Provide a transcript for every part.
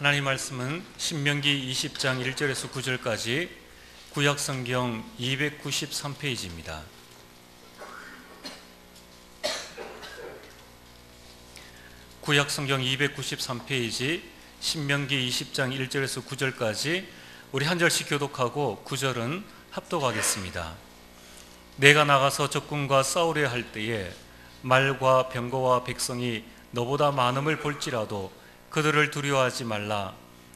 하나님 말씀은 신명기 20장 1절에서 9절까지 구약성경 293페이지입니다. 구약성경 293페이지 신명기 20장 1절에서 9절까지 우리 한 절씩 교독하고 9절은 합독하겠습니다. 내가 나가서 적군과 싸우려 할 때에 말과 병거와 백성이 너보다 많음을 볼지라도 그들을 두려워하지 말라.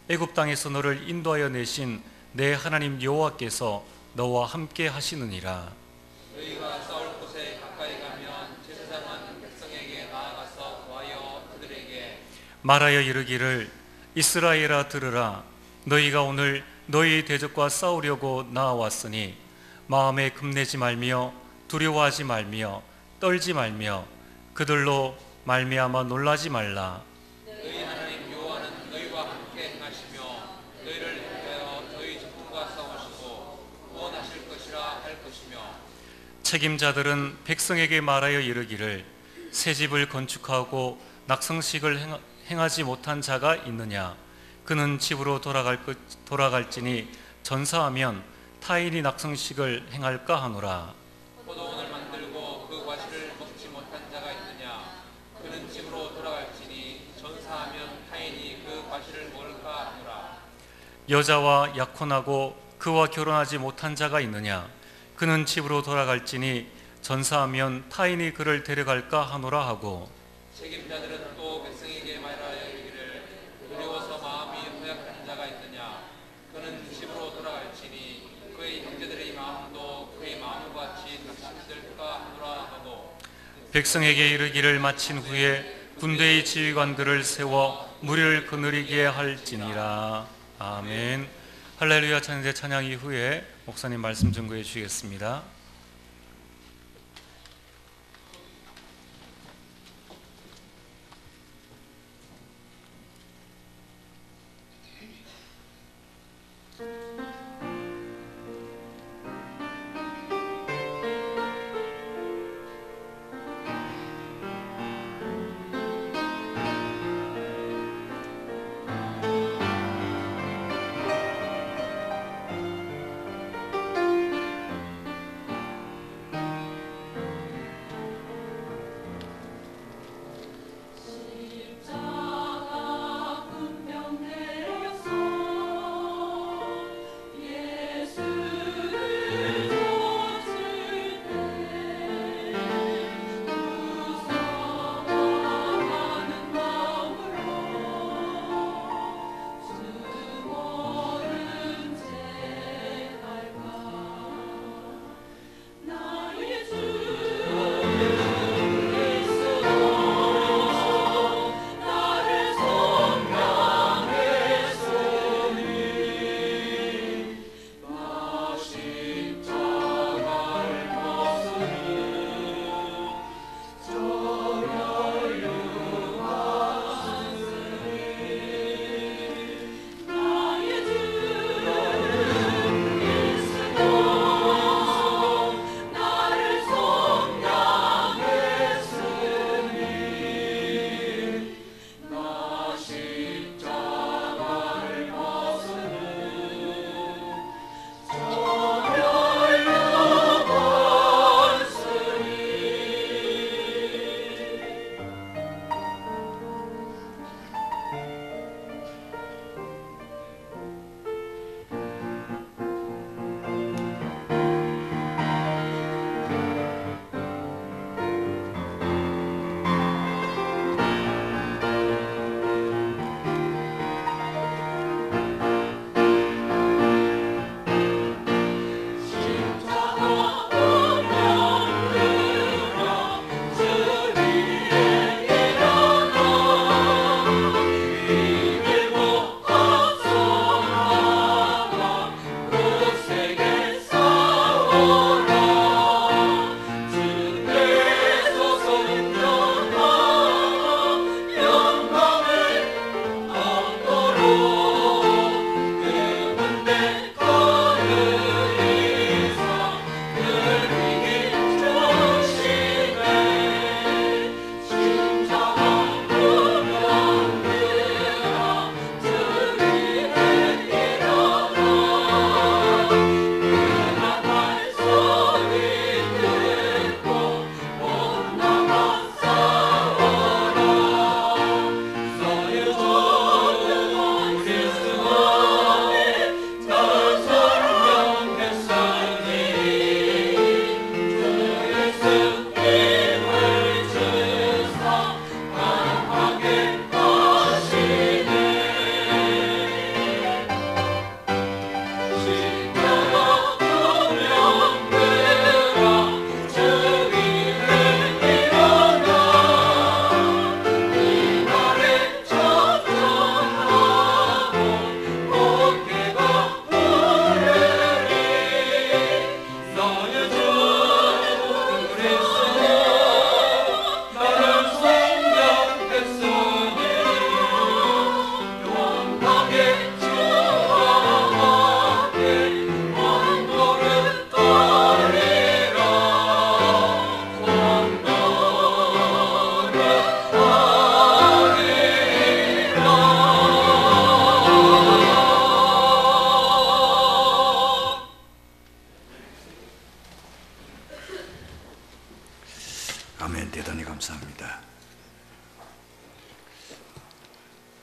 애굽 땅에서 너를 인도하여 내신 내 하나님 여호와께서 너와 함께 하시느니라. 너희가 싸울 곳에 가까이 가면 제사장은 백성에게 나아가서 구하여 그들에게 말하여 이르기를 이스라엘아 들으라. 너희가 오늘 너희 대적과 싸우려고 나아왔으니 마음에 겁내지 말며 두려워하지 말며 떨지 말며 그들로 말미암아 놀라지 말라. 너희 하나님 여호와는 너희와 함께 행하시며 너희를 위하여 너희 적군과 싸우시고 구원하실 것이라 할 것이며 책임자들은 백성에게 말하여 이르기를 새 집을 건축하고 낙성식을 행하지 못한 자가 있느냐. 그는 집으로 돌아갈지니 전사하면 타인이 낙성식을 행할까 하노라. 포도원을 만들고 그 과실을 먹지 못한 자가 있느냐. 그는 집으로 돌아갈지니 전사하면 타인이 그 과실을 먹을까 하노라. 여자와 약혼하고 그와 결혼하지 못한 자가 있느냐. 그는 집으로 돌아갈지니 전사하면 타인이 그를 데려갈까 하노라 하고 책임자들은 또 백성에게 말하여 이르기를 두려워서 마음이 허약한 자가 있느냐. 그는 집으로 돌아갈지니 그의 형제들의 마음도 그의 마음과 같이 낙심될까 하노라 하고 백성에게 이르기를 마친 후에 군대의 지휘관들을 세워 무리를 거느리게 할지니라. 아멘. 할렐루야. 찬양대 찬양 이후에 목사님 말씀 증거해 주시겠습니다.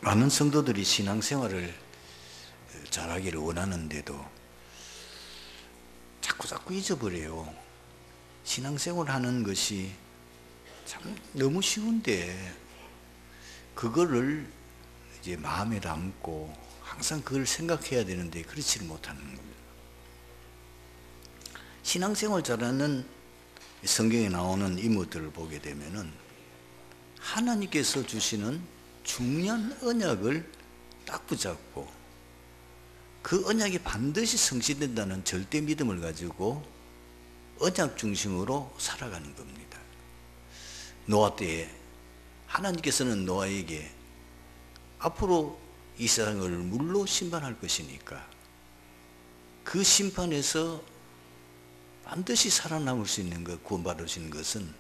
많은 성도들이 신앙생활을 잘하기를 원하는데도 자꾸 잊어버려요. 신앙생활 하는 것이 참 너무 쉬운데 그거를 이제 마음에 담고 항상 그걸 생각해야 되는데 그렇지를 못하는 겁니다. 신앙생활 잘하는 성경에 나오는 인물들을 보게 되면은 하나님께서 주시는 중요한 언약을 딱 붙잡고 그 언약이 반드시 성취된다는 절대 믿음을 가지고 언약 중심으로 살아가는 겁니다. 노아 때에 하나님께서는 노아에게 앞으로 이 세상을 물로 심판할 것이니까 그 심판에서 반드시 살아남을 수 있는 것, 구원받을 수 있는 것은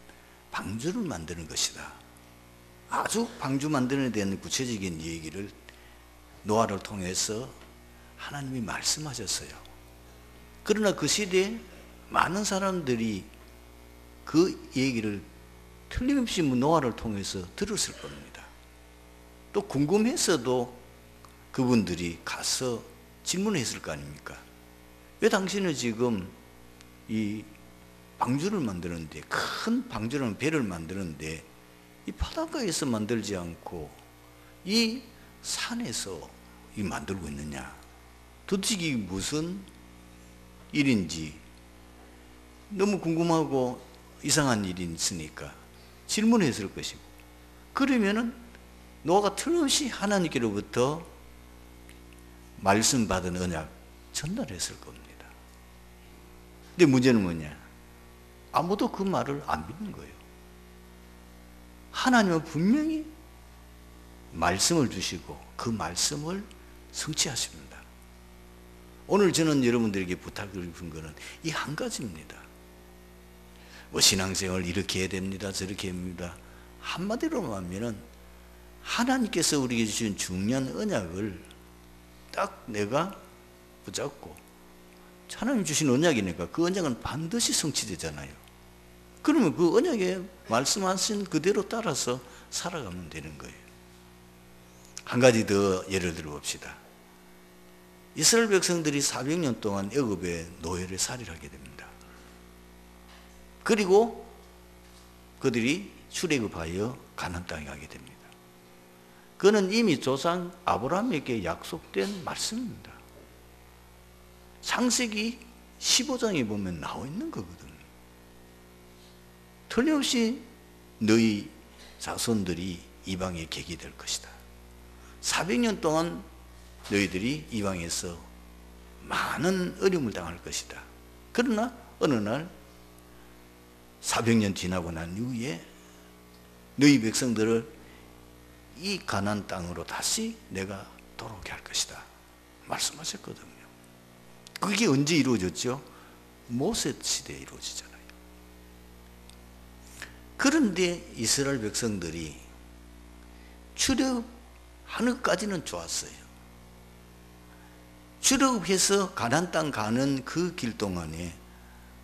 방주를 만드는 것이다. 아주 방주 만드는 데 대한 구체적인 얘기를 노아를 통해서 하나님이 말씀하셨어요. 그러나 그 시대에 많은 사람들이 그 얘기를 틀림없이 노아를 통해서 들었을 겁니다. 또 궁금해서도 그분들이 가서 질문했을 거 아닙니까? 왜 당신은 지금 이 방주를 만드는데, 큰 방주라는 배를 만드는데 이 바닷가에서 만들지 않고 이 산에서 이 만들고 있느냐? 도대체 이게 무슨 일인지 너무 궁금하고 이상한 일이 있으니까 질문했을 것이고, 그러면은 노아가 틀림없이 하나님께로부터 말씀 받은 언약 전달했을 겁니다. 근데 문제는 뭐냐? 아무도 그 말을 안 믿는 거예요. 하나님은 분명히 말씀을 주시고 그 말씀을 성취하십니다. 오늘 저는 여러분들에게 부탁드리는 것은 이 한 가지입니다. 뭐 신앙생활 이렇게 해야 됩니다, 저렇게 해야 됩니다. 한마디로 하면은 하나님께서 우리에게 주신 중요한 언약을 딱 내가 붙잡고, 하나님 주신 언약이니까 그 언약은 반드시 성취되잖아요. 그러면 그 언약에 말씀하신 그대로 따라서 살아가면 되는 거예요. 한 가지 더 예를 들어 봅시다. 이스라엘 백성들이 400년 동안 애굽의 노예를 살인하게 됩니다. 그리고 그들이 출애굽하여 가나안 땅에 가게 됩니다. 그는 이미 조상 아브라함에게 약속된 말씀입니다. 창세기 15장에 보면 나와 있는 거거든요. 틀림없이 너희 자손들이 이방의 객이 될 것이다. 400년 동안 너희들이 이방에서 많은 어려움을 당할 것이다. 그러나 어느 날 400년 지나고 난 이후에 너희 백성들을 이 가나안 땅으로 다시 내가 돌아오게 할 것이다 말씀하셨거든요. 그게 언제 이루어졌죠? 모세 시대에 이루어지잖아요. 그런데 이스라엘 백성들이 출애굽하는 것까지는 좋았어요. 출애굽해서 가나안 땅 가는 그 길 동안에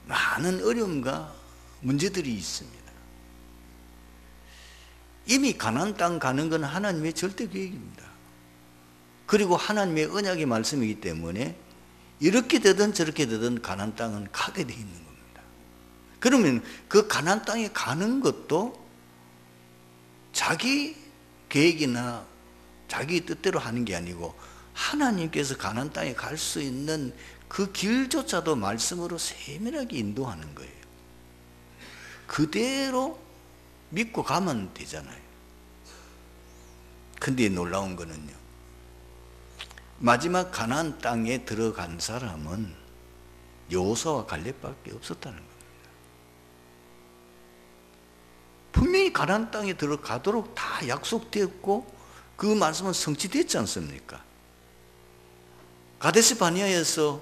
많은 어려움과 문제들이 있습니다. 이미 가나안 땅 가는 건 하나님의 절대 계획입니다. 그리고 하나님의 언약의 말씀이기 때문에 이렇게 되든 저렇게 되든 가나안 땅은 가게 돼 있는 겁니다. 그러면 그 가나안 땅에 가는 것도 자기 계획이나 자기 뜻대로 하는 게 아니고 하나님께서 가나안 땅에 갈 수 있는 그 길조차도 말씀으로 세밀하게 인도하는 거예요. 그대로 믿고 가면 되잖아요. 근데 놀라운 거는요, 마지막 가나안 땅에 들어간 사람은 여호수아와 갈렙밖에 없었다는 겁니다. 분명히 가나안 땅에 들어가도록 다 약속되었고 그 말씀은 성취됐지 않습니까? 가데스 바네아에서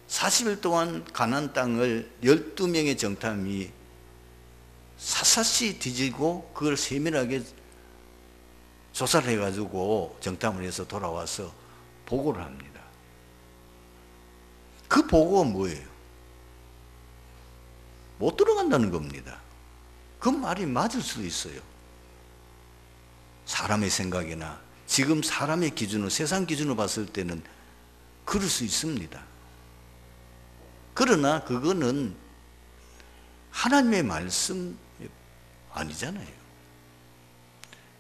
40일 동안 가나안 땅을 12명의 정탐이 샅샅이 뒤지고 그걸 세밀하게 조사를 해가지고 정탐을 해서 돌아와서 보고를 합니다. 그 보고가 뭐예요? 못 들어간다는 겁니다. 그 말이 맞을 수도 있어요. 사람의 생각이나 지금 사람의 기준으로, 세상 기준으로 봤을 때는 그럴 수 있습니다. 그러나 그거는 하나님의 말씀 아니잖아요.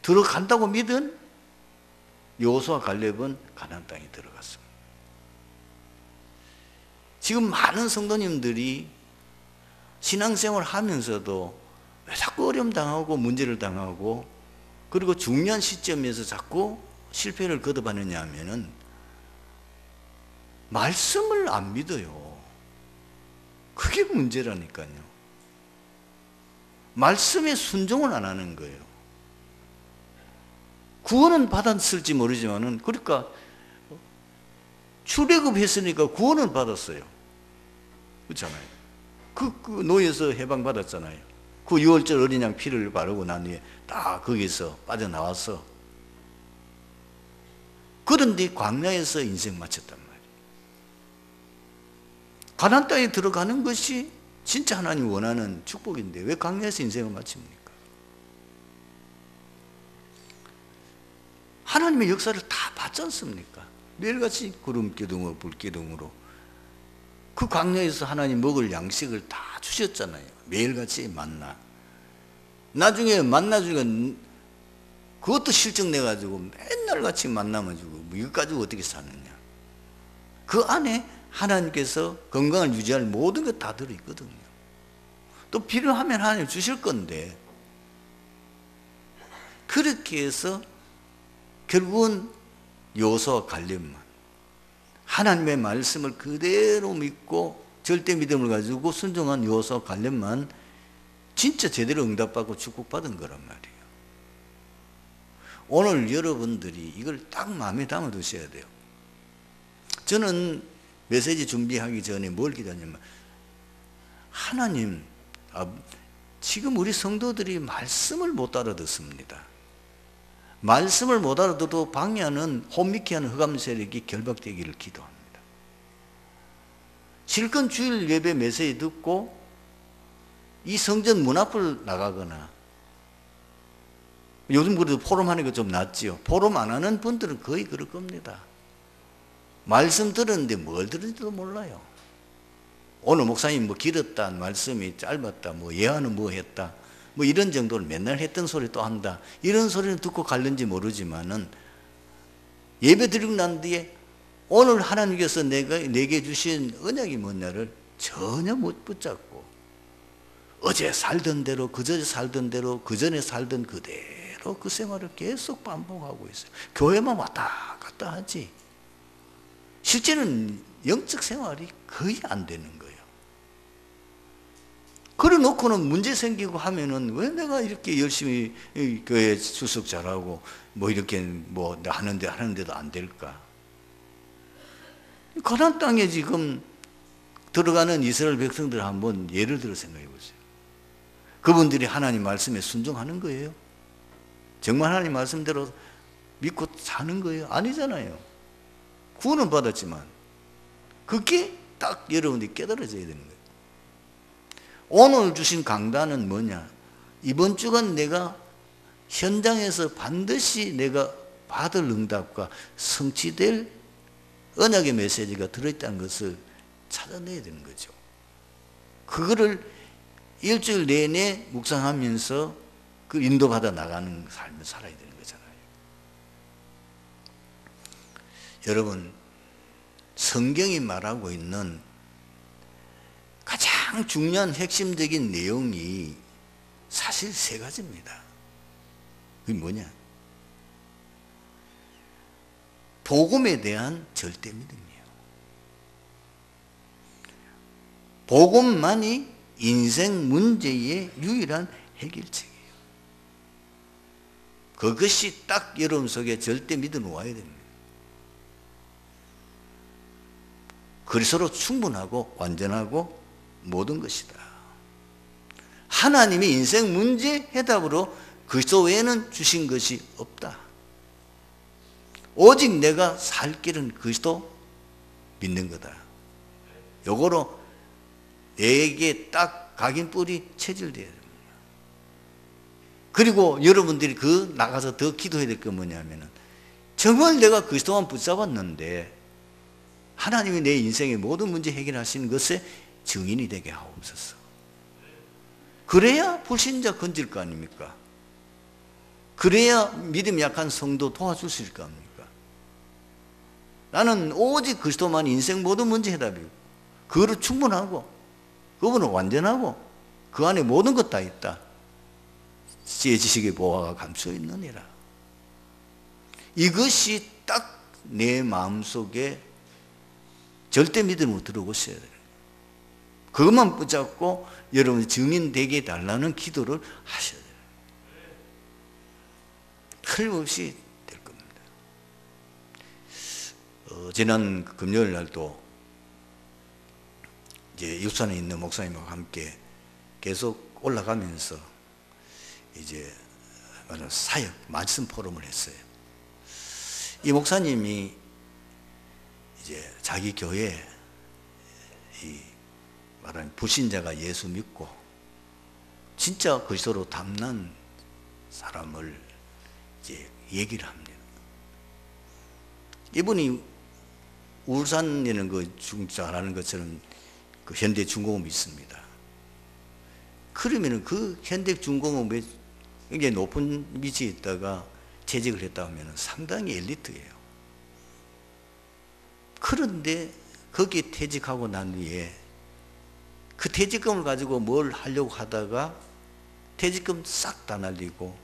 들어간다고 믿은 여호수아 갈렙은 가나안 땅에 들어갔습니다. 지금 많은 성도님들이 신앙생활 하면서도 왜 자꾸 어려움 당하고 문제를 당하고 그리고 중요한 시점에서 자꾸 실패를 거듭하느냐 하면은 말씀을 안 믿어요. 그게 문제라니까요. 말씀에 순종을 안 하는 거예요. 구원은 받았을지 모르지만은, 그러니까 출애굽했으니까 구원은 받았어요. 그렇잖아요. 그 노예에서 해방받았잖아요. 그 6월절 어린 양 피를 바르고 난 후에 다 거기서 빠져나와서. 그런데 광야에서 인생 마쳤단 말이에요. 가나안 땅에 들어가는 것이 진짜 하나님 원하는 축복인데 왜 광야에서 인생을 마칩니까? 하나님의 역사를 다 봤지 않습니까? 매일같이 구름기둥으로 불기둥으로 그 광야에서 하나님 먹을 양식을 다 주셨잖아요. 매일같이 만나. 나중에 만나 주니까 그것도 실증내가지고 맨날 같이 만나면 주고 뭐 이거 가지고 어떻게 사느냐. 그 안에 하나님께서 건강을 유지할 모든 것 다 들어있거든요. 또 필요하면 하나님 주실 건데, 그렇게 해서 결국은 여호수아 갈렙만 하나님의 말씀을 그대로 믿고 절대 믿음을 가지고 순종한 여호수아 갈렙만 진짜 제대로 응답받고 축복받은 거란 말이에요. 오늘 여러분들이 이걸 딱 마음에 담아 두셔야 돼요. 저는 메시지 준비하기 전에 뭘 기도하냐면, 하나님, 지금 우리 성도들이 말씀을 못 알아듣습니다. 말씀을 못 알아들어도 방해하는 혼미케하는 흑암 세력이 결박되기를 기도합니다. 실컷 주일 예배 메시지 듣고 이 성전 문 앞을 나가거나, 요즘 그래도 포럼 하는 거 좀 낫지요. 포럼 안 하는 분들은 거의 그럴 겁니다. 말씀 들었는데 뭘 들었는지도 몰라요. 오늘 목사님 뭐 길었다, 말씀이 짧았다, 뭐 예화는 뭐 했다, 뭐 이런 정도를 맨날 했던 소리 또 한다, 이런 소리는 듣고 갈는지 모르지만은 예배 드리고 난 뒤에 오늘 하나님께서 내게 주신 언약이 뭐냐를 전혀 못 붙잡고 어제 살던 대로, 그저 살던 대로, 그전에 살던 그대로 그 생활을 계속 반복하고 있어요. 교회만 왔다 갔다 하지 실제는 영적 생활이 거의 안 되는 거예요. 그래 놓고는 문제 생기고 하면은 왜 내가 이렇게 열심히 교회 출석 잘하고 뭐 이렇게 뭐 하는데도 안 될까? 가나안 땅에 지금 들어가는 이스라엘 백성들 한번 예를 들어 생각해 보세요. 그분들이 하나님 말씀에 순종하는 거예요? 정말 하나님 말씀대로 믿고 사는 거예요? 아니잖아요. 구원은 받았지만 그게 딱 여러분들이 깨달아져야 되는 거예요. 오늘 주신 강단은 뭐냐? 이번 주간 내가 현장에서 반드시 내가 받을 응답과 성취될 언약의 메시지가 들어있다는 것을 찾아내야 되는 거죠. 그거를 일주일 내내 묵상하면서 그 인도받아 나가는 삶을 살아야 되는 거잖아요. 여러분, 성경이 말하고 있는 가장 중요한 핵심적인 내용이 사실 세 가지입니다. 그게 뭐냐? 복음에 대한 절대 믿음이에요. 복음만이 인생 문제의 유일한 해결책이에요. 그것이 딱 여러분 속에 절대 믿음이 와야 됩니다. 그리스도로 충분하고 완전하고 모든 것이다. 하나님이 인생 문제 해답으로 그리스도 외에는 주신 것이 없다. 오직 내가 살 길은 그리스도 믿는 거다. 요거로 내게 딱 각인뿔이 체질돼야 됩니다. 그리고 여러분들이 나가서 더 기도해야 될 건 뭐냐면은 정말 내가 그리스도만 붙잡았는데 하나님이 내 인생의 모든 문제 해결하시는 것에 증인이 되게 하옵소서. 그래야 불신자 건질 거 아닙니까? 그래야 믿음 약한 성도 도와줄 수 있을 거 아닙니까? 나는 오직 그리스도만 인생 모든 문제 해답이고 그거로 충분하고 그분은 완전하고 그 안에 모든 것 다 있다. 지혜 지식의 보화가 감춰 있느니라. 이것이 딱 내 마음속에 절대 믿음으로 들어오셔야 돼요. 그것만 붙잡고 여러분이 증인되게 해달라는 기도를 하셔야 돼요. 틀림없이 될 겁니다. 지난 금요일 날도 이제 육산에 있는 목사님과 함께 계속 올라가면서 이제 사역 말씀 포럼을 했어요. 이 목사님이 이제 자기 교회 이 말하는 불신자가 예수 믿고 진짜 그리스도로 담난 사람을 이제 얘기를 합니다. 이분이 울산에는 잘하는 것처럼 그 현대 중공업이 있습니다. 그러면은 그 현대 중공업에 굉장히 높은 위치에 있다가 퇴직을 했다 하면 상당히 엘리트예요. 그런데 거기에 퇴직하고 난 후에 그 퇴직금을 가지고 뭘 하려고 하다가 퇴직금 싹 다 날리고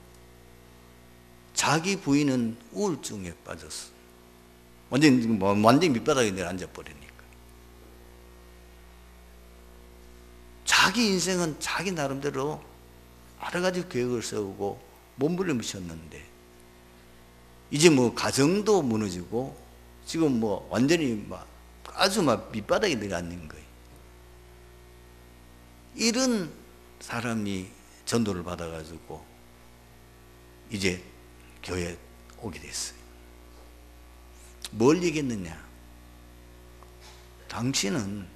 자기 부인은 우울증에 빠졌어. 완전히 밑바닥에 내려앉아버리니까. 자기 인생은 자기 나름대로 여러 가지 계획을 세우고 몸부림을 쳤는데 이제 뭐 가정도 무너지고 지금 뭐 완전히 막 아주 막 밑바닥에 내려앉는 거예요. 이런 사람이 전도를 받아가지고 이제 교회에 오게 됐어요. 뭘 얘기했느냐? 당신은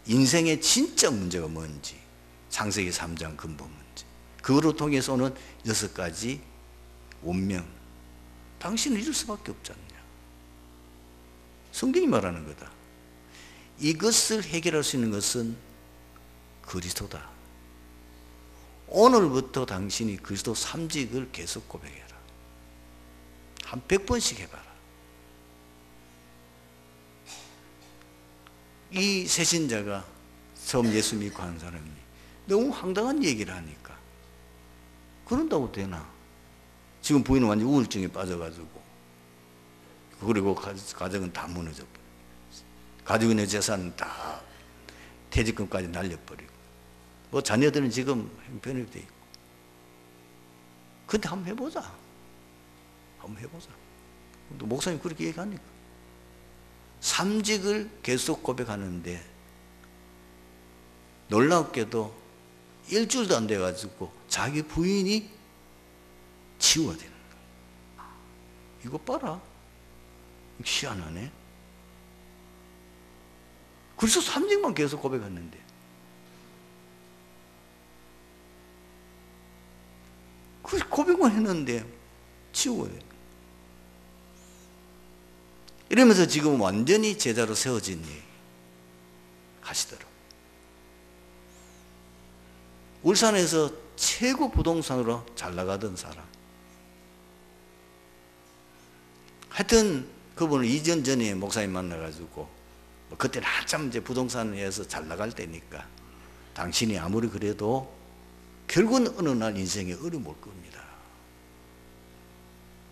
인생의 진짜 문제가 뭔지, 창세기 3장 근본 문제, 그거로 통해서 오는 6가지 운명, 당신은 이럴 수밖에 없지 않냐? 성경이 말하는 거다. 이것을 해결할 수 있는 것은 그리스도다. 오늘부터 당신이 그리스도 3직을 계속 고백해라. 한 100번씩 해봐라. 이 새신자가 처음 예수 믿고 하는 사람이 너무 황당한 얘기를 하니까 그런다고 되나? 지금 부인은 완전 우울증에 빠져가지고 그리고 가정은 다 무너져버리고 가지고 있는 재산은 다 퇴직금까지 날려버리고 뭐 자녀들은 지금 형편이 돼 있고 근데 한번 해보자. 또 목사님 그렇게 얘기하니까 3직을 계속 고백하는데 놀랍게도 일주일도 안 돼가지고 자기 부인이 치유되는 거야. 이거 봐라. 희한하네. 그래서 3직만 계속 고백했는데 그 고백만 했는데 치유가 이러면서 지금 완전히 제자로 세워진 일 하시더라고요. 울산에서 최고 부동산으로 잘 나가던 사람. 하여튼 그분을 2년 전에 목사님 만나가지고 그때는 한참 이제 부동산에서 잘 나갈 때니까 당신이 아무리 그래도 결국은 어느 날 인생에 어려움 올 겁니다.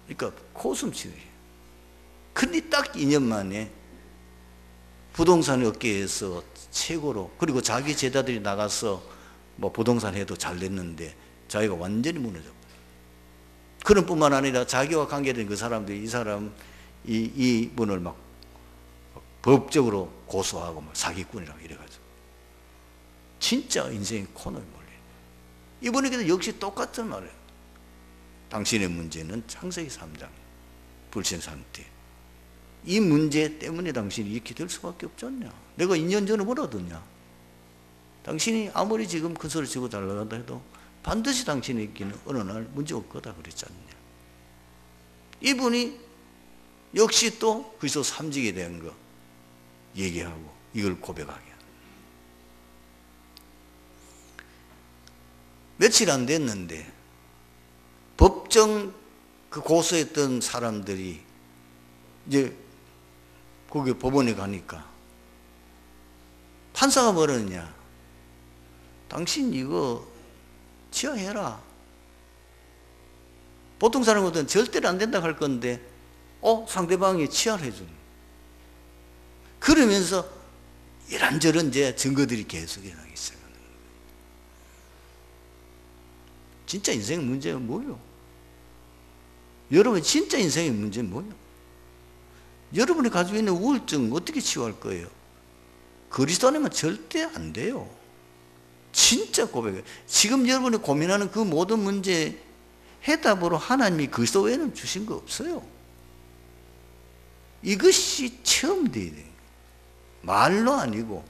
그러니까 코웃음 치료예요. 근데 딱 2년 만에 부동산 업계에서 최고로 그리고 자기 제자들이 나가서 뭐 부동산 해도 잘 됐는데 자기가 완전히 무너져버려요. 그런 뿐만 아니라 자기와 관계된 그 사람들이 이 사람 이분을 막 법적으로 고소하고 막 사기꾼이라고 이래가지고 진짜 인생의 코너에 몰려요. 이분에게도 역시 똑같은 말이에요. 당신의 문제는 창세기 3장 불신 상태. 이 문제 때문에 당신이 이렇게 될 수밖에 없지 않냐. 내가 2년 전에 뭐라 하더냐. 당신이 아무리 지금 큰 소리 치고 잘 나간다 해도 반드시 당신에게는 어느 날 문제 올 거다 그랬지 않냐. 이분이 역시 또 그리스도 삼직에 대한 거 얘기하고 이걸 고백하게 합니다. 며칠 안 됐는데 법정 그 고소했던 사람들이 이제 거기 법원에 가니까 판사가 뭐랬냐, 당신 이거 취하해라. 보통 사람들은 절대로 안 된다고 할 건데 상대방이 취하를 해주는. 그러면서 이런저런 이제 증거들이 계속 일어나기 시작하는 거예요. 진짜 인생의 문제가 뭐예요? 여러분 진짜 인생의 문제는 뭐예요? 여러분이 가지고 있는 우울증 어떻게 치유할 거예요? 그리스도 안에만 절대 안 돼요. 진짜 고백해요. 지금 여러분이 고민하는 그 모든 문제 해답으로 하나님이 그리스도 외에는 주신 거 없어요. 이것이 체험돼야 돼요. 말로 아니고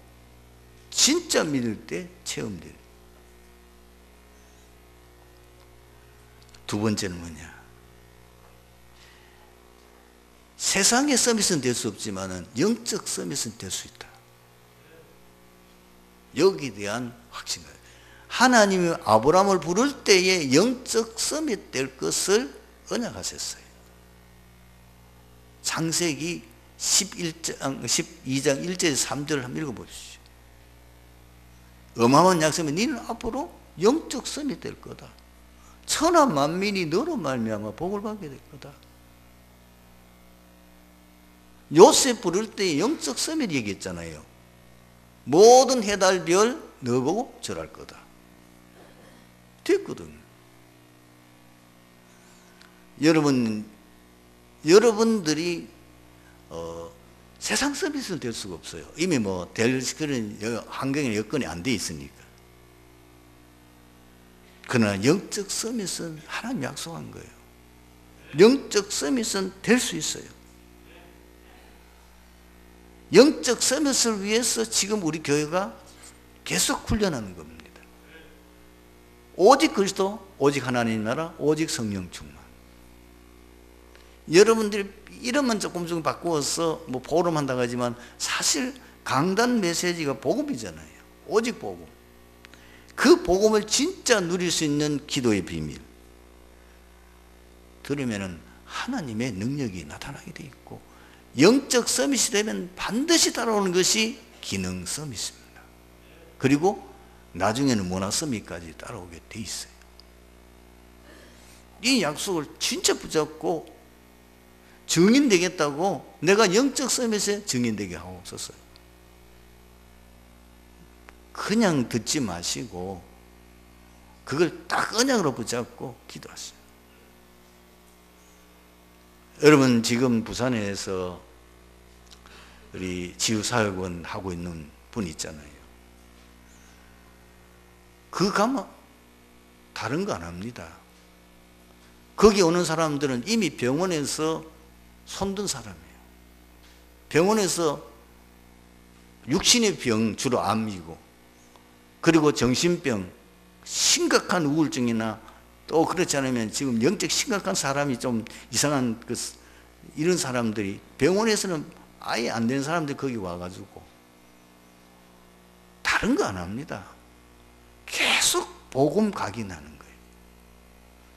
진짜 믿을 때 체험돼요. 두 번째는 뭐냐? 세상의 서밋은 될 수 없지만 영적 서밋은 될 수 있다. 여기에 대한 확신감. 하나님이 아브라함을 부를 때에 영적 서밋 될 것을 언약하셨어요. 창세기 12장 1절 3절을 한번 읽어보십시오. 어마어마한 약속이 너는 앞으로 영적 서밋 될 거다. 천하 만민이 너로 말미암아 복을 받게 될 거다. 요셉 부를 때 영적 서밋 얘기했잖아요. 모든 해달별 너 보고 절할 거다. 됐거든. 여러분들이 세상 서밋은 될 수가 없어요. 이미 될 그런 환경의 여건이 안 돼 있으니까. 그러나 영적 서밋은 하나님 약속한 거예요. 영적 서밋은 될 수 있어요. 영적 서밋을 위해서 지금 우리 교회가 계속 훈련하는 겁니다. 오직 그리스도, 오직 하나님 나라, 오직 성령 충만. 여러분들이 이름만 조금 바꾸어서 포럼 한다고 하지만 사실 강단 메시지가 복음이잖아요. 오직 복음. 그 복음을 진짜 누릴 수 있는 기도의 비밀. 들으면은 하나님의 능력이 나타나게 돼 있고, 영적 서밋이 되면 반드시 따라오는 것이 기능 서밋입니다. 그리고 나중에는 문화 서밋까지 따라오게 돼 있어요. 이 약속을 진짜 붙잡고 증인되겠다고 내가 영적 서밋에 증인되게 하고 없었어요. 그냥 듣지 마시고 그걸 딱 언약으로 붙잡고 기도하세요. 여러분 지금 부산에서 우리 지유사역원 하고 있는 분 있잖아요. 그 가면 다른 거 안 합니다. 거기 오는 사람들은 이미 병원에서 손든 사람이에요. 병원에서 육신의 병, 주로 암이고, 그리고 정신병, 심각한 우울증이나 또 그렇지 않으면 지금 영적 심각한 사람이 좀 이상한 이런 사람들이 병원에서는 아예 안 되는 사람들이 거기 와가지고 다른 거 안 합니다. 계속 복음 각인하는 거예요.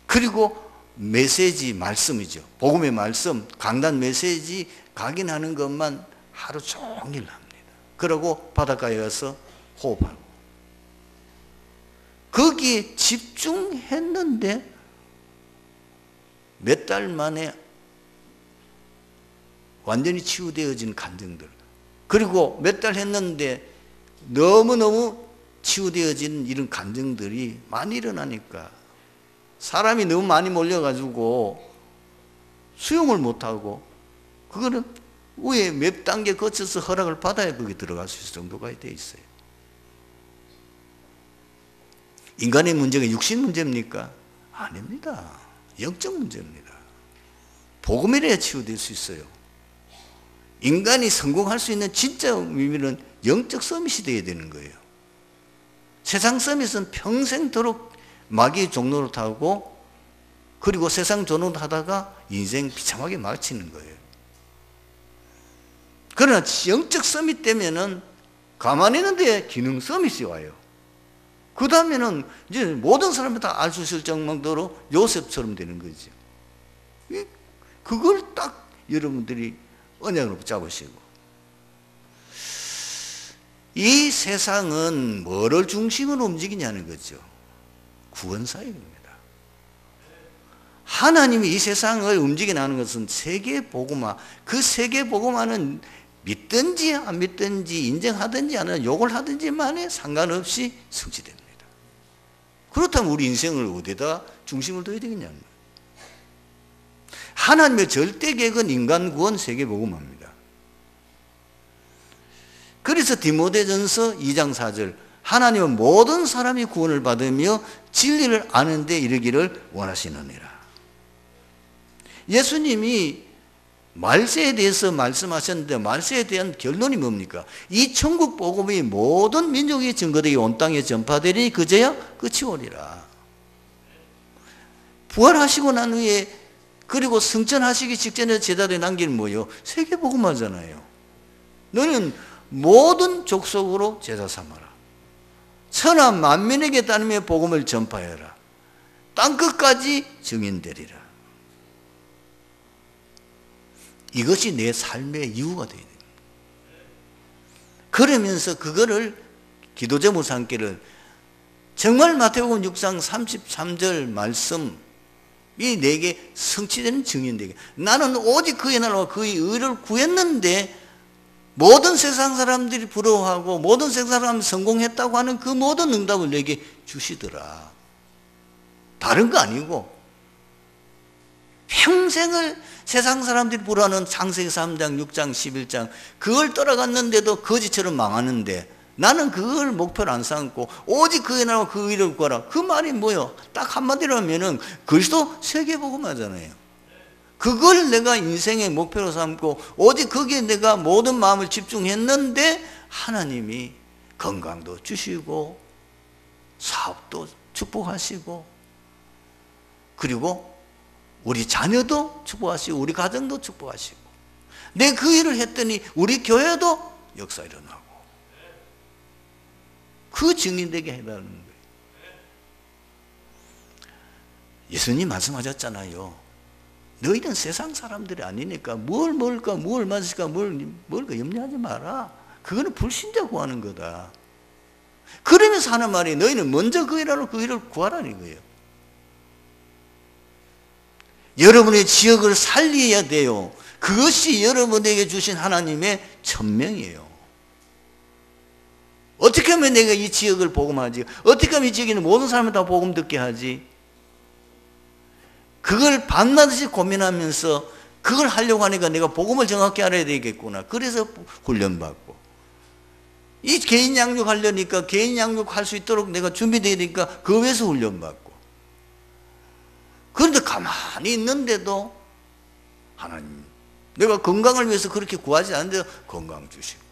그리고 메시지 말씀이죠. 복음의 말씀, 강단 메시지 각인하는 것만 하루 종일 합니다. 그러고 바닷가에 가서 호흡하고. 거기에 집중했는데 몇 달 만에 완전히 치유되어진 감정들, 그리고 몇 달 했는데 너무너무 치유되어진 이런 감정들이 많이 일어나니까 사람이 너무 많이 몰려가지고 수용을 못하고, 그거는 위에 몇 단계 거쳐서 허락을 받아야 거기 들어갈 수 있을 정도가 돼 있어요. 인간의 문제가 육신 문제입니까? 아닙니다. 영적 문제입니다. 복음이라야 치유될 수 있어요. 인간이 성공할 수 있는 진짜 의미는 영적 서밋이 되어야 되는 거예요. 세상 서밋은 평생도록 마귀의 종로를 타고 그리고 세상 존엄하다가 인생 비참하게 마치는 거예요. 그러나 영적 서밋 되면은 가만히 있는데 기능 서밋이 와요. 그 다음에는 이제 모든 사람이 다 알 수 있을 정도로 요셉처럼 되는 거죠. 그걸 딱 여러분들이 언약으로 붙잡으시고, 이 세상은 뭐를 중심으로 움직이냐는 거죠. 구원사역입니다. 하나님이 이 세상을 움직여나가는 것은 세계복음화, 그 세계복음화는 믿든지 안 믿든지 인정하든지 안 하든지 욕을 하든지만에 상관없이 성취됩니다. 그렇다면 우리 인생을 어디다 중심을 둬야 되겠냐는 거예요. 하나님의 절대 계획은 인간 구원 세계복음화입니다. 그래서 디모데전서 2장 4절, 하나님은 모든 사람이 구원을 받으며 진리를 아는 데 이르기를 원하시느니라. 예수님이 말세에 대해서 말씀하셨는데 말세에 대한 결론이 뭡니까? 이 천국 복음이 모든 민족의 증거되어 온 땅에 전파되리니 그제야 끝이 오리라. 부활하시고 난 후에, 그리고 승천하시기 직전에 제자들이 남기는 뭐예요? 세계 복음화잖아요. 너는 모든 족속으로 제자 삼아라. 천하 만민에게 따르며 복음을 전파해라. 땅끝까지 증인되리라. 이것이 내 삶의 이유가 되어야 됩니다. 그러면서 그거를 기도제물 삼기를, 정말 마태복음 6장 33절 말씀이 내게 성취되는 증인되게, 나는 오직 그의 나라와 그의 의를 구했는데 모든 세상 사람들이 부러워하고 모든 세상 사람이 성공했다고 하는 그 모든 응답을 내게 주시더라. 다른 거 아니고 평생을 세상 사람들이 부러워하는 창세기 3장, 6장, 11장 그걸 따라갔는데도 거지처럼 망하는데 나는 그걸 목표로 안 삼고 오직 그의 나라와 그 의를 구하라. 그 말이 뭐예요? 딱 한마디로 하면은 그리스도 세계복음화잖아요. 그걸 내가 인생의 목표로 삼고 오직 거기에 내가 모든 마음을 집중했는데 하나님이 건강도 주시고 사업도 축복하시고 그리고 우리 자녀도 축복하시고 우리 가정도 축복하시고 내 그 일을 했더니 우리 교회도 역사 일어나고 그 증인되게 해달라는 거예요. 예수님 말씀하셨잖아요. 너희는 세상 사람들이 아니니까 뭘 먹을까 뭘 마실까 뭘까 염려하지 마라. 그거는 불신자 구하는 거다. 그러면서 하는 말이 너희는 먼저 그 일하러 그 일을 구하라는 거예요. 여러분의 지역을 살려야 돼요. 그것이 여러분에게 주신 하나님의 천명이에요. 어떻게 하면 내가 이 지역을 복음하지? 어떻게 하면 이 지역에 있는 모든 사람을 다 복음 듣게 하지? 그걸 밤낮이 고민하면서 그걸 하려고 하니까 내가 복음을 정확히 알아야 되겠구나. 그래서 훈련받고 이 개인 양육 하려니까 개인 양육 할 수 있도록 내가 준비되어야 되니까 그 위해서 훈련받고 그런데 가만히 있는데도 하나님 내가 건강을 위해서 그렇게 구하지 않는데 건강 주시고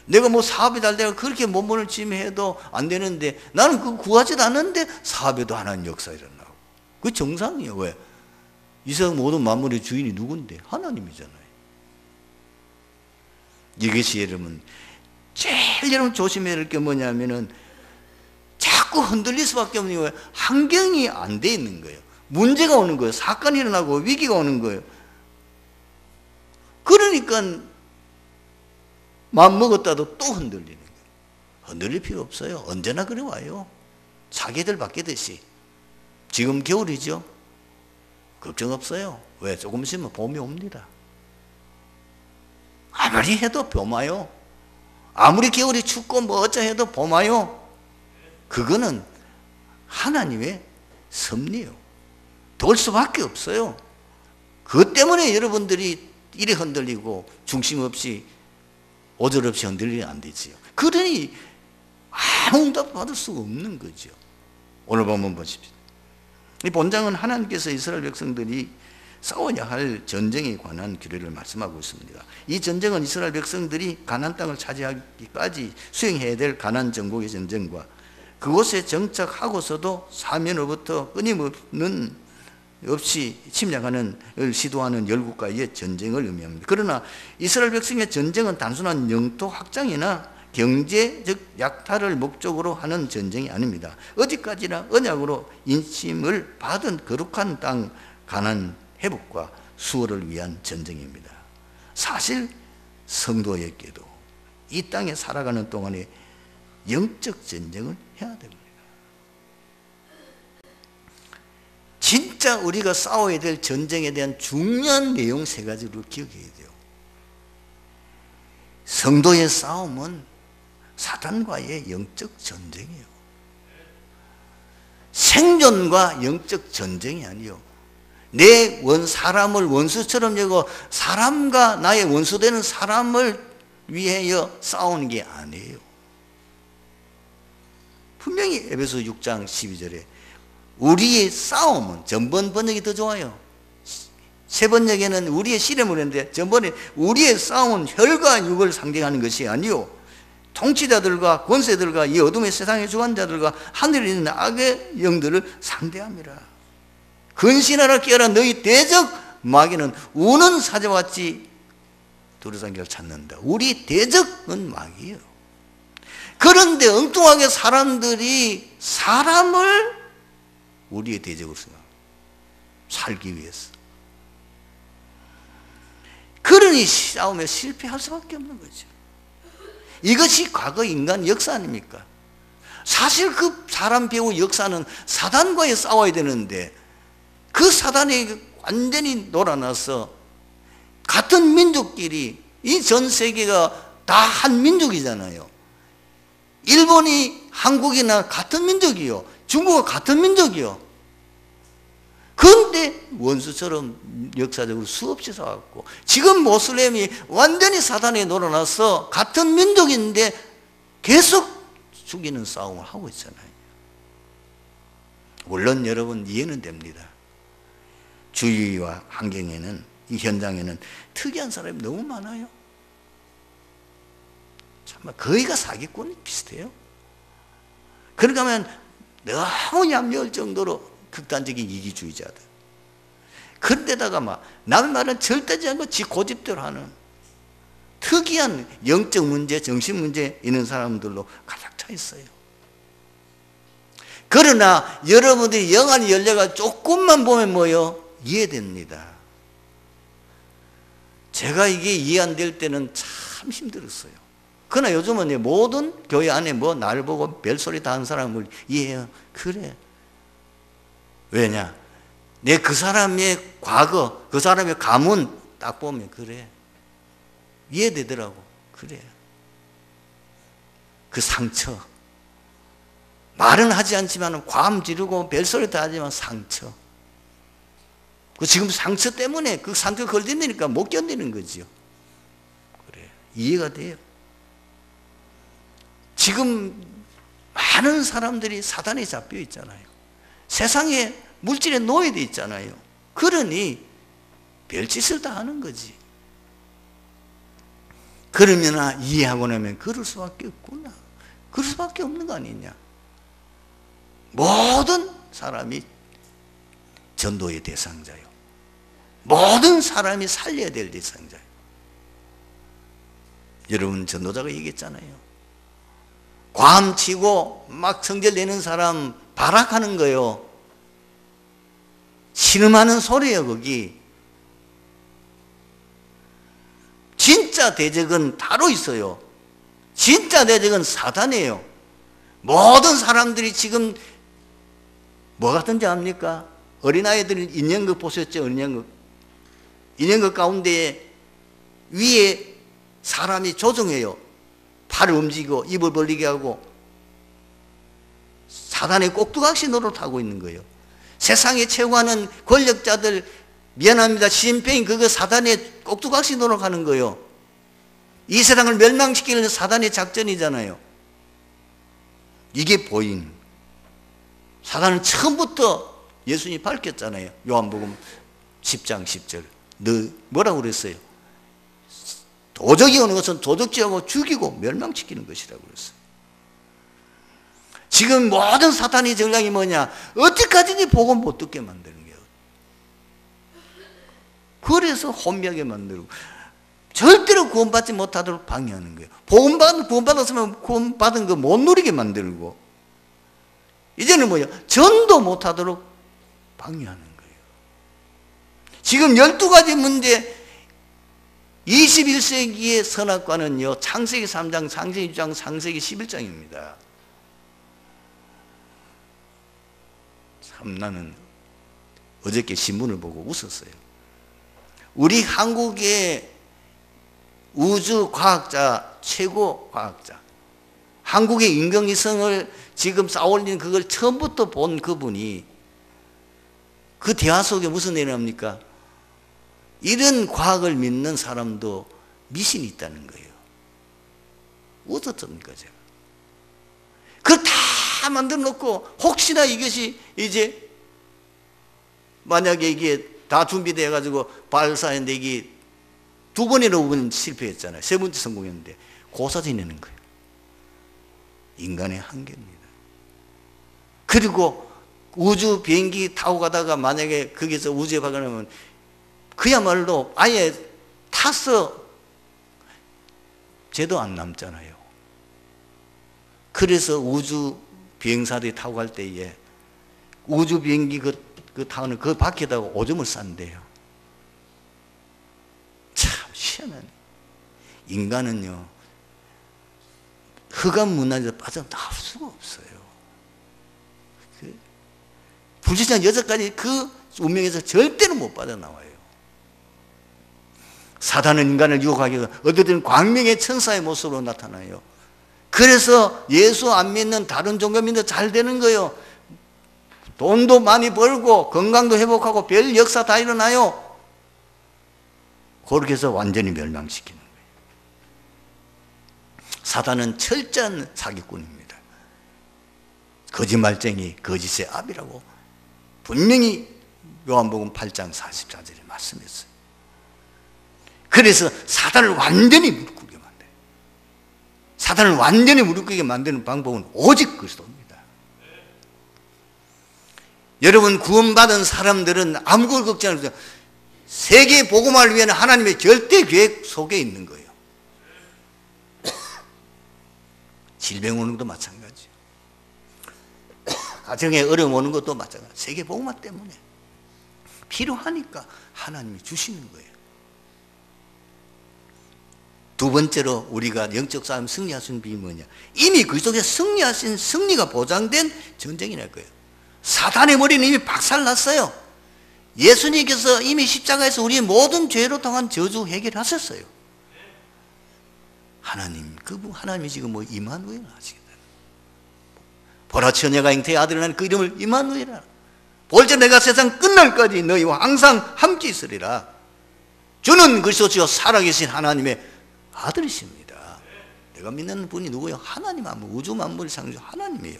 내가 뭐 사업이 잘 되고 그렇게 몸을 짐해도 안 되는데 나는 그거 구하지도 않는데 사업에도 하나님 역사 일어나고 그게 정상이에요. 왜? 이 세상 모든 만물의 주인이 누군데? 하나님이잖아요. 이것이 여러분 제일 여러분 조심해야 할 게 뭐냐면은 자꾸 흔들릴 수밖에 없는 거예요. 환경이 안 돼 있는 거예요. 문제가 오는 거예요. 사건이 일어나고 위기가 오는 거예요. 그러니까 마음 먹었다도 또 흔들리는 거예요. 흔들릴 필요 없어요. 언제나 그래 와요. 사계절 바뀌듯이. 지금 겨울이죠. 걱정 없어요. 왜? 조금 있으면 봄이 옵니다. 아무리 해도 봄 와요. 아무리 겨울이 춥고 뭐 어쩌 해도 봄 와요. 그거는 하나님의 섭리예요. 돌 수밖에 없어요. 그것 때문에 여러분들이 이래 흔들리고 중심 없이 오절 없이 흔들리면 안 되지요. 그러니 아무 응답 받을 수가 없는 거죠. 오늘 본문 보십시오. 이 본장은 하나님께서 이스라엘 백성들이 싸워야 할 전쟁에 관한 규례를 말씀하고 있습니다. 이 전쟁은 이스라엘 백성들이 가나안 땅을 차지하기까지 수행해야 될 가나안 정복의 전쟁과 그곳에 정착하고서도 사면으로부터 끊임없는 없이 침략하는 시도하는 열국과의 전쟁을 의미합니다. 그러나 이스라엘 백성의 전쟁은 단순한 영토 확장이나 경제적 약탈을 목적으로 하는 전쟁이 아닙니다. 어디까지나 언약으로 인심을 받은 거룩한 땅 가나안 회복과 수호를 위한 전쟁입니다. 사실 성도에게도 이 땅에 살아가는 동안에 영적 전쟁을 해야 됩니다. 진짜 우리가 싸워야 될 전쟁에 대한 중요한 내용 세 가지를 기억해야 돼요. 성도의 싸움은 사단과의 영적 전쟁이에요. 생존과 영적 전쟁이 아니요. 내 사람을 원수처럼 여기고 사람과 나의 원수되는 사람을 위하여 싸우는 게 아니에요. 분명히 에베소 6장 12절에 우리의 싸움은, 전번 번역이 더 좋아요. 세 번역에는 우리의 씨름을 했는데 전번에 우리의 싸움은 혈과 육을 상대하는 것이 아니요 통치자들과 권세들과 이 어둠의 세상의 주관자들과 하늘에 있는 악의 영들을 상대합니다. 근신하라 깨어라 너희 대적 마귀는 우는 사자같이 두루상 길을 찾는다. 우리 대적은 마귀예요. 그런데 엉뚱하게 사람들이 사람을 우리의 대적으로 생각합니다. 살기 위해서. 그러니 싸움에 실패할 수밖에 없는 거죠. 이것이 과거 인간 역사 아닙니까? 사실 그 사람 배우 역사는 사단과의 싸워야 되는데 그 사단이 완전히 놀아나서 같은 민족끼리, 이 전 세계가 다 한 민족이잖아요. 일본이 한국이나 같은 민족이요. 중국과 같은 민족이요. 그런데 원수처럼 역사적으로 수없이 싸웠고 지금 모슬렘이 완전히 사단에 놀아나서 같은 민족인데 계속 죽이는 싸움을 하고 있잖아요. 물론 여러분 이해는 됩니다. 주위와 환경에는, 이 현장에는 특이한 사람이 너무 많아요. 정말 거의가 사기꾼이 비슷해요. 그러니까 하면 너무 얄미울 정도로 극단적인 이기주의자들. 그런데다가 막 남의 말은 절대지 않고 지 고집대로 하는 특이한 영적 문제, 정신 문제 있는 사람들로 가득 차 있어요. 그러나 여러분들이 영안이 열려가 조금만 보면 뭐요? 이해됩니다. 제가 이게 이해 안 될 때는 참 힘들었어요. 그러나 요즘은 모든 교회 안에 뭐 날 보고 별소리 다 하는 사람을 이해해요. 그래. 왜냐? 내 그 사람의 과거, 그 사람의 가문 딱 보면 그래. 이해되더라고. 그래. 그 상처. 말은 하지 않지만 과음 지르고 별소리 다 하지만 상처. 그 지금 상처 때문에 그 상처 걸리니까 못 견디는 거지요. 그래. 이해가 돼요. 지금 많은 사람들이 사단에 잡혀 있잖아요. 세상에 물질에 노예돼 있잖아요. 그러니 별짓을 다 하는 거지. 그러면 이해하고 나면 그럴 수밖에 없구나. 그럴 수밖에 없는 거 아니냐. 모든 사람이 전도의 대상자요. 모든 사람이 살려야 될 대상자요. 여러분 전도자가 얘기했잖아요. 과음치고 막 성질 내는 사람 발악하는 거요. 신음하는 소리예요, 거기. 진짜 대적은 따로 있어요. 진짜 대적은 사단이에요. 모든 사람들이 지금 뭐 같은지 압니까? 어린아이들 인형극 보셨죠? 인형극 가운데 위에 사람이 조종해요. 팔을 움직이고 입을 벌리게 하고 사단의 꼭두각시 노릇하고 있는 거예요. 세상에 최고하는 권력자들, 미안합니다, 시진핑 그거 사단의 꼭두각시 노릇하는 거예요. 이 세상을 멸망시키는 사단의 작전이잖아요. 이게 보인. 사단은 처음부터 예수님이 밝혔잖아요. 요한복음 10장 10절. 너 뭐라고 그랬어요? 도적이 오는 것은 도적질하고 죽이고 멸망시키는 것이라고 그랬어요. 지금 모든 사탄의 전략이 뭐냐? 어디까지니 복음 못 듣게 만드는 거예요. 그래서 혼미하게 만들고 절대로 구원받지 못하도록 방해하는 거예요. 구원받았으면 구원받은 거 못 누리게 만들고 이제는 뭐예요? 전도 못하도록 방해하는 거예요. 지금 12가지 문제 21세기의 선악과는요, 창세기 3장, 창세기 6장, 창세기 11장입니다. 참 나는 어저께 신문을 보고 웃었어요. 우리 한국의 우주과학자, 최고 과학자, 한국의 인공위성을 지금 쌓아올린 그걸 처음부터 본 그분이 그 대화 속에 무슨 얘기를 합니까? 이런 과학을 믿는 사람도 미신이 있다는 거예요. 어떻습니까, 제가? 그걸 다 만들어 놓고 혹시나 이것이 이제 만약에 이게 다 준비되어 가지고 발사했는데 이게 2번이나 실패했잖아요. 3번째 성공했는데 고사 지내는 거예요. 인간의 한계입니다. 그리고 우주 비행기 타고 가다가 만약에 거기서 우주에 발견하면 그야말로 아예 타서 죄도 안 남잖아요. 그래서 우주 비행사들이 타고 갈 때에 우주 비행기 그 타는 그 바퀴에다가 오줌을 싼대요. 참 희한하네. 인간은요, 흑암 문화에서 빠져나올 수가 없어요. 불신자 여자까지 그 운명에서 절대로 못 빠져나와요. 사단은 인간을 유혹하기 위해서 어떻든 광명의 천사의 모습으로 나타나요. 그래서 예수 안 믿는 다른 종교 믿는 잘 되는 거예요. 돈도 많이 벌고 건강도 회복하고 별 역사 다 일어나요. 그렇게 해서 완전히 멸망시키는 거예요. 사단은 철저한 사기꾼입니다. 거짓말쟁이, 거짓의 압이라고 분명히 요한복음 8장 44절에 말씀했어요. 그래서 사단을 완전히 무릎 꿇게 만들어요. 사단을 완전히 무릎 꿇게 만드는 방법은 오직 그리스도입니다. 여러분, 구원받은 사람들은 아무것도 걱정 안 해요. 세계 복음화를 위한 하나님의 절대 계획 속에 있는 거예요. 질병 오는 것도 마찬가지예요. 가정에 어려움 오는 것도 마찬가지예요. 세계 복음화 때문에 필요하니까 하나님이 주시는 거예요. 두 번째로 우리가 영적 싸움 승리할 수 있는 비밀이 뭐냐? 이미 그리스도께서 승리하신 승리가 보장된 전쟁이랄 거예요. 사단의 머리는 이미 박살났어요. 예수님께서 이미 십자가에서 우리의 모든 죄로 통한 저주 해결하셨어요. 하나님이 지금 뭐 이마누엘 하시겠다. 보라 처녀가 잉태의 아들을 낳은 그 이름을 이마누엘이라. 볼때 내가 세상 끝날까지 너희와 항상 함께 있으리라. 주는 그리스도시요 살아계신 하나님의 아들이십니다. 내가 믿는 분이 누구예요? 하나님, 우주 만물을 창조 하나님이에요.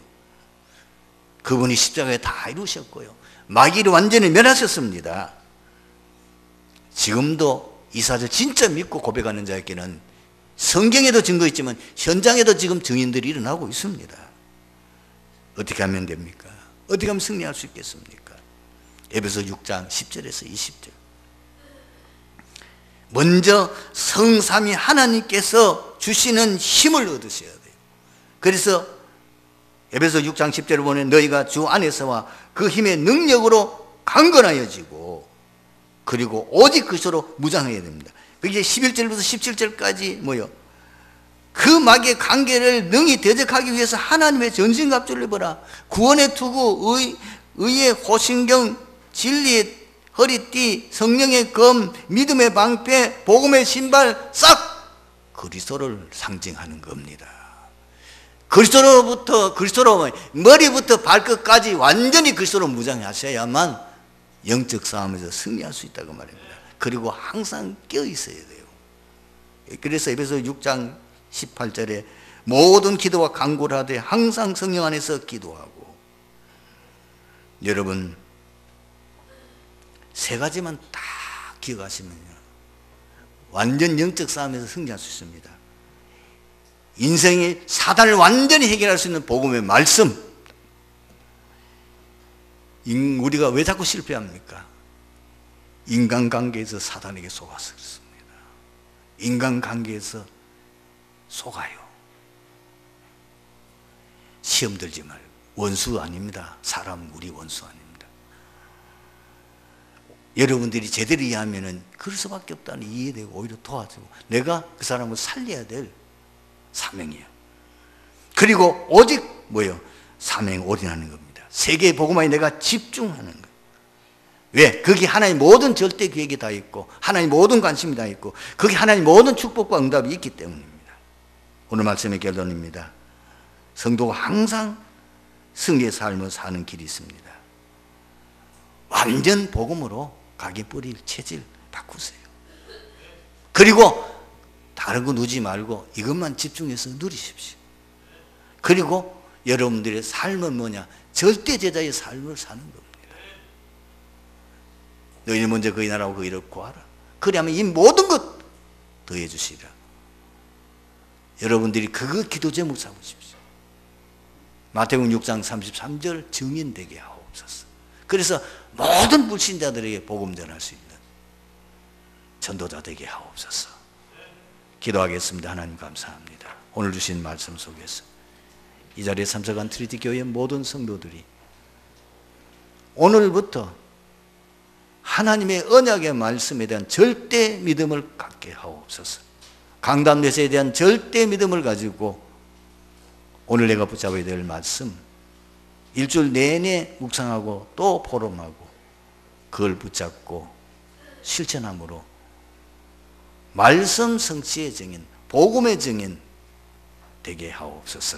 그분이 십자가에 다 이루셨고요. 마귀를 완전히 멸하셨습니다. 지금도 이 사실 진짜 믿고 고백하는 자에게는 성경에도 증거 있지만 현장에도 지금 증인들이 일어나고 있습니다. 어떻게 하면 됩니까? 어떻게 하면 승리할 수 있겠습니까? 에베소 6장 10절에서 20절. 먼저 성삼위 하나님께서 주시는 힘을 얻으셔야 돼요. 그래서 에베소 6장 10절을 보면 너희가 주 안에서와 그 힘의 능력으로 강건하여지고 그리고 오직 그리스도로 무장해야 됩니다. 그게 11절부터 17절까지 뭐요? 그 마귀의 관계를 능히 대적하기 위해서 하나님의 전신갑주를 입어라. 구원의 투구, 의의 호신경, 진리의 허리띠, 성령의 검, 믿음의 방패, 복음의 신발 싹 그리스도를 상징하는 겁니다. 그리스도로 머리부터 발끝까지 완전히 그리스도로 무장하셔야만 영적 싸움에서 승리할 수 있다고 말입니다. 그리고 항상 깨어 있어야 돼요. 그래서 에베소 6장 18절에 모든 기도와 간구를 하되 항상 성령 안에서 기도하고. 여러분, 세 가지만 딱 기억하시면요, 완전 영적 싸움에서 승리할 수 있습니다. 인생의 사단을 완전히 해결할 수 있는 복음의 말씀. 우리가 왜 자꾸 실패합니까? 인간관계에서 사단에게 속아서 그렇습니다. 인간관계에서 속아요. 시험 들지 말고. 원수 아닙니다. 사람 우리 원수 아닙니다. 여러분들이 제대로 이해하면은 그럴 수밖에 없다는 이해되고 오히려 도와주고 내가 그 사람을 살려야 될 사명이에요. 그리고 오직 뭐예요? 사명에 올인하는 겁니다. 세계의 복음에 내가 집중하는 거예요. 왜? 거기 하나님 모든 절대 계획이 다 있고 하나님 모든 관심이 다 있고 거기 하나님 모든 축복과 응답이 있기 때문입니다. 오늘 말씀의 결론입니다. 성도가 항상 승리의 삶을 사는 길이 있습니다. 완전 복음으로 가게 뿌릴 체질 바꾸세요. 그리고 다른 거 누지 말고 이것만 집중해서 누리십시오. 그리고 여러분들의 삶은 뭐냐? 절대 제자의 삶을 사는 겁니다. 너희는 먼저 그의 나라와 그의 일을 구하라. 그리하면 이 모든 것 더해 주시리라. 여러분들이 그거 기도 제목 삼으십시오. 마태복음 6장 33절 증인되게 하옵소서. 그래서 모든 불신자들에게 복음 전할 수 있는 전도자 되게 하옵소서. 기도하겠습니다. 하나님 감사합니다. 오늘 주신 말씀 속에서 이 자리에 참석한 트리티 교회의 모든 성도들이 오늘부터 하나님의 언약의 말씀에 대한 절대 믿음을 갖게 하옵소서. 강단 메시지에 대한 절대 믿음을 가지고 오늘 내가 붙잡아야 될 말씀 일주일 내내 묵상하고 또 포럼하고 그걸 붙잡고 실천함으로 말씀 성취의 증인, 복음의 증인 되게 하옵소서.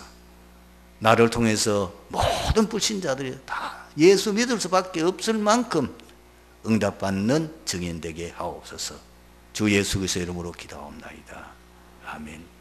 나를 통해서 모든 불신자들이 다 예수 믿을 수밖에 없을 만큼 응답받는 증인 되게 하옵소서. 주 예수 그리스도의 이름으로 기도하옵나이다. 아멘.